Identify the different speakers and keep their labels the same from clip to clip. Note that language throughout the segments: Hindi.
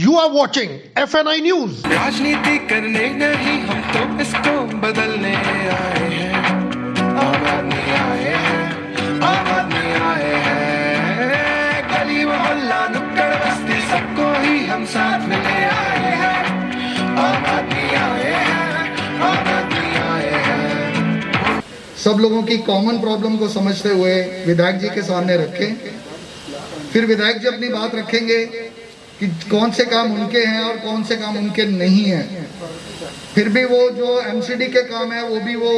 Speaker 1: You are watching FNI News.
Speaker 2: राजनीति करने नहीं, हम तो इसको बदलने आए हैं। आम आदमी आए हैं, आम आदमी आए हैं। गली मोहल्ला नुक्कड़ बस्ती सबको ही हम साथ में ले आए हैं। आम आदमी आए हैं, आम आदमी आए हैं।
Speaker 3: सब लोगों की कॉमन प्रॉब्लम को समझते हुए विधायक जी के सामने रखें। फिर विधायक जी अपनी बात रखेंगे कि कौन से काम उनके हैं और कौन से काम उनके नहीं हैं। फिर भी वो जो एमसीडी के काम है वो भी वो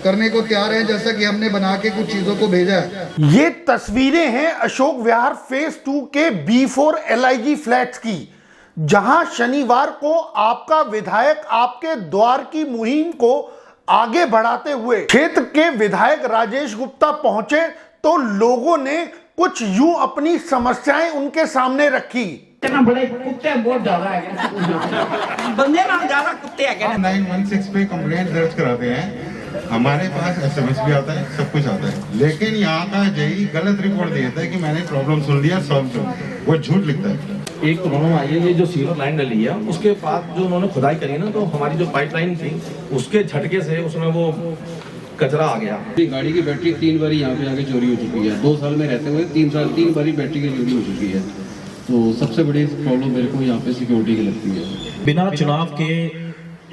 Speaker 3: करने को तैयार है, जैसा कि हमने बना के कुछ चीजों को भेजा है।
Speaker 1: ये तस्वीरें हैं अशोक विहार फेज 2 के B4 LIG फ्लैट्स की, जहां शनिवार को आपका विधायक आपके द्वार की मुहिम को आगे बढ़ाते हुए क्षेत्र के विधायक राजेश गुप्ता पहुंचे तो लोगों ने कुछ यूं अपनी समस्याएं उनके सामने रखी।
Speaker 4: बड़े कुत्ते बहुत ज्यादा है, बंदे में ज्यादा कुत्ते हैं।
Speaker 5: 916 पे कंप्लेंट दर्ज कराते हैं, हमारे पास SMS भी आता है, सब कुछ आता है, लेकिन यहाँ का जेई गलत रिपोर्ट देता है कि मैंने प्रॉब्लम सुन लिया, सॉल्व कर दिया। वो झूठ लिखता है।
Speaker 6: एक तो प्रॉब्लम आई है, ये जो सीवर लाइन डली है उसके बाद जो उन्होंने खुदाई करी ना, तो हमारी जो पाइपलाइन थी उसके झटके से उसमें वो कचरा आ गया।
Speaker 7: गाड़ी की बैटरी 3 बार यहाँ पे आके चोरी हो चुकी है। 2 साल में रहते हुए 3 बार बैटरी की चोरी हो चुकी है। तो सबसे बड़ी प्रॉब्लम मेरे को यहाँ पे सिक्योरिटी की लगती है।
Speaker 8: बिना चुनाव के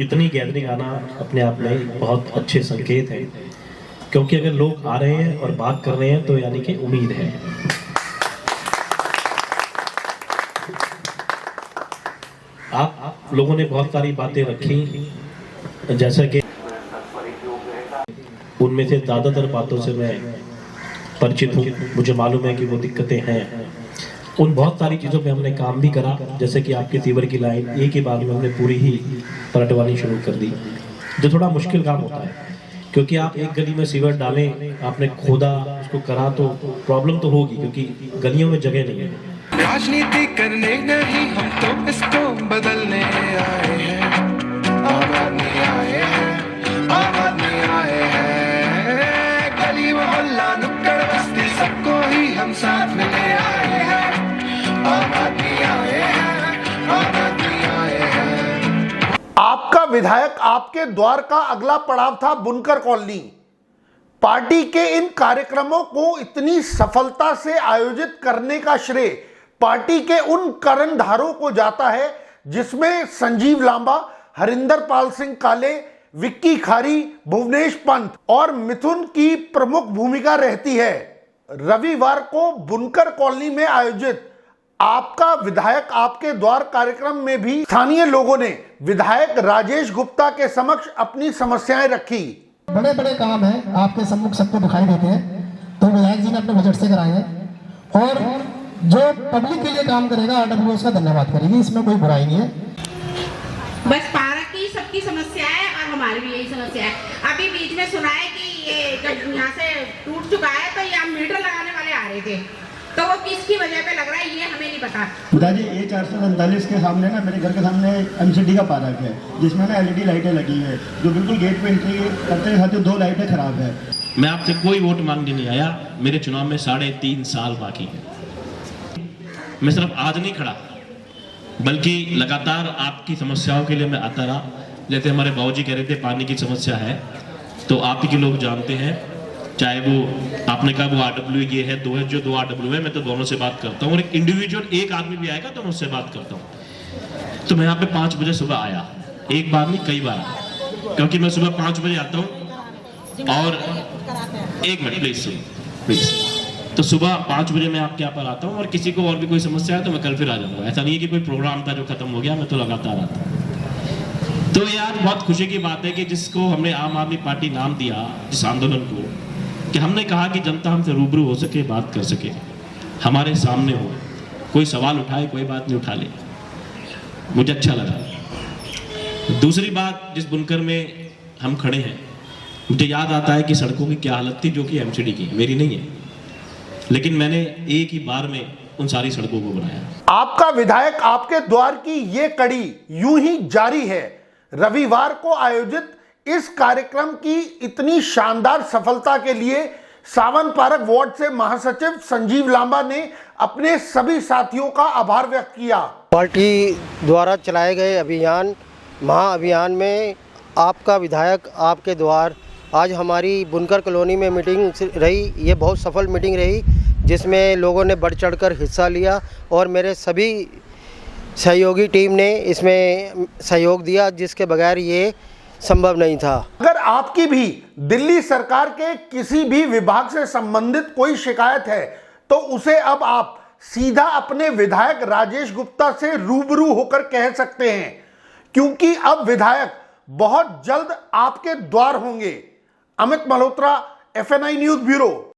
Speaker 8: इतनी गैदरिंग आना अपने आप में एक बहुत अच्छे संकेत है, क्योंकि अगर लोग आ रहे हैं और बात कर रहे हैं तो यानी कि उम्मीद है। आप लोगों ने बहुत सारी बातें रखी, जैसा कि उनमें से ज़्यादातर बातों से मैं परिचित हूँ, मुझे मालूम है कि वो दिक्कतें हैं। उन बहुत सारी चीज़ों पे हमने काम भी करा, जैसे कि आपके सीवर की लाइन एक ही बार में हमने पूरी ही पलटवानी शुरू कर दी, जो थोड़ा मुश्किल काम होता है, क्योंकि आप एक गली में सीवर डालें, आपने खोदा उसको करा तो प्रॉब्लम तो होगी, क्योंकि गलियों में जगह नहीं है।
Speaker 2: राजनीति करने नहीं, हम तो इसको बदलने आए हैं। आम आदमी आए हैं, आम आदमी आए हैं। गली मोहल्ला नुक्कड़ बस्ती सबको ही हम साथ में ले आए हैं। आम आदमी आए हैं, आम आदमी आए हैं।
Speaker 1: आपका विधायक आपके द्वार का अगला पड़ाव था बुनकर कॉलोनी। पार्टी के इन कार्यक्रमों को इतनी सफलता से आयोजित करने का श्रेय पार्टी के उन कर्णधारों को जाता है, जिसमें संजीव लांबा, हरिंदर पाल सिंह काले, विक्की खारी, भुवनेश पंत और मिथुन की प्रमुख भूमिका रहती है। रविवार को बुनकर कॉलोनी में आयोजित आपका विधायक आपके द्वार कार्यक्रम में भी स्थानीय लोगों ने विधायक राजेश गुप्ता के समक्ष अपनी समस्याएं रखी।
Speaker 9: बड़े बड़े काम हैं आपके सम्मुख सबको दिखाई देते हैं, तो विधायक जी ने अपने बजट से कराए हैं, और जो पब्लिक के लिए काम करेगा RWO का धन्यवाद करेगी, इसमें कोई बुराई नहीं है।
Speaker 10: बस पार्क की सबकी समस्या है और हमारी भी यही समस्या है। अभी बीच में सुना है कि ये जब यहाँ से टूट चुका है तो यहाँ मीटर लगाने वाले आ रहे थे, तो वो किसकी वजह पे लग रहा है ये हमें नहीं पता।
Speaker 9: पिताजी ये 447 के सामने ना, मेरे घर के सामने MCD का पार्क है, जिसमें ना LED लाइटें लगी है, जो बिल्कुल गेट पे एंट्री करते साथ 2 लाइटें खराब है।
Speaker 8: मैं आपसे कोई वोट मांगने नहीं आया, मेरे चुनाव में 3.5 साल बाकी है। मैं सिर्फ आज नहीं खड़ा, बल्कि लगातार आपकी समस्याओं के लिए मैं आता रहा। जैसे हमारे बाबूजी कह रहे थे पानी की समस्या है, तो आप ही के लोग जानते हैं, चाहे वो आपने कहा वो RWO ये है, 2 है, जो 2 RWO है, मैं तो दोनों से बात करता हूँ, और एक इंडिविजुअल एक आदमी भी आएगा तो मैं उससे बात करता हूँ। तो मैं यहाँ पे 5 बजे सुबह आया, एक बार नहीं कई बार आया, क्योंकि मैं सुबह 5 बजे आता हूँ। और एक मिनट प्लीज, तो सुबह 5 बजे मैं आपके यहाँ पर आता हूँ, और किसी को और भी कोई समस्या है तो मैं कल फिर आ जाऊँगा। ऐसा नहीं है कि कोई प्रोग्राम था जो खत्म हो गया, मैं तो लगातार आता हूँ। तो यार बहुत खुशी की बात है कि जिसको हमने आम आदमी पार्टी नाम दिया, जिस आंदोलन को, कि हमने कहा कि जनता हमसे रूबरू हो सके, बात कर सके, हमारे सामने हो, कोई सवाल उठाए, कोई बात नहीं उठा ले, मुझे अच्छा लगा। दूसरी बात, जिस बुनकर में हम खड़े हैं, मुझे याद आता है कि सड़कों की क्या हालत थी, जो कि MCD की, मेरी नहीं है, लेकिन मैंने एक ही बार में उन सारी सड़कों को बनाया।
Speaker 1: आपका विधायक आपके द्वार की ये कड़ी यूं ही जारी है। रविवार को आयोजित इस कार्यक्रम की इतनी शानदार सफलता के लिए सावन पार्क वार्ड से महासचिव संजीव लांबा ने अपने सभी साथियों का आभार व्यक्त किया।
Speaker 11: पार्टी द्वारा चलाए गए अभियान महाअभियान में आपका विधायक आपके द्वार आज हमारी बुनकर कॉलोनी में मीटिंग रही। ये बहुत सफल मीटिंग रही जिसमें लोगों ने बढ़ चढ़कर हिस्सा लिया और मेरे सभी सहयोगी टीम ने इसमें सहयोग दिया जिसके बगैर ये संभव नहीं था।
Speaker 1: अगर आपकी भी दिल्ली सरकार के किसी भी विभाग से संबंधित कोई शिकायत है तो उसे अब आप सीधा अपने विधायक राजेश गुप्ता से रूबरू होकर कह सकते हैं, क्योंकि अब विधायक बहुत जल्द आपके द्वार होंगे। Amit Malhotra, FNI news bureau.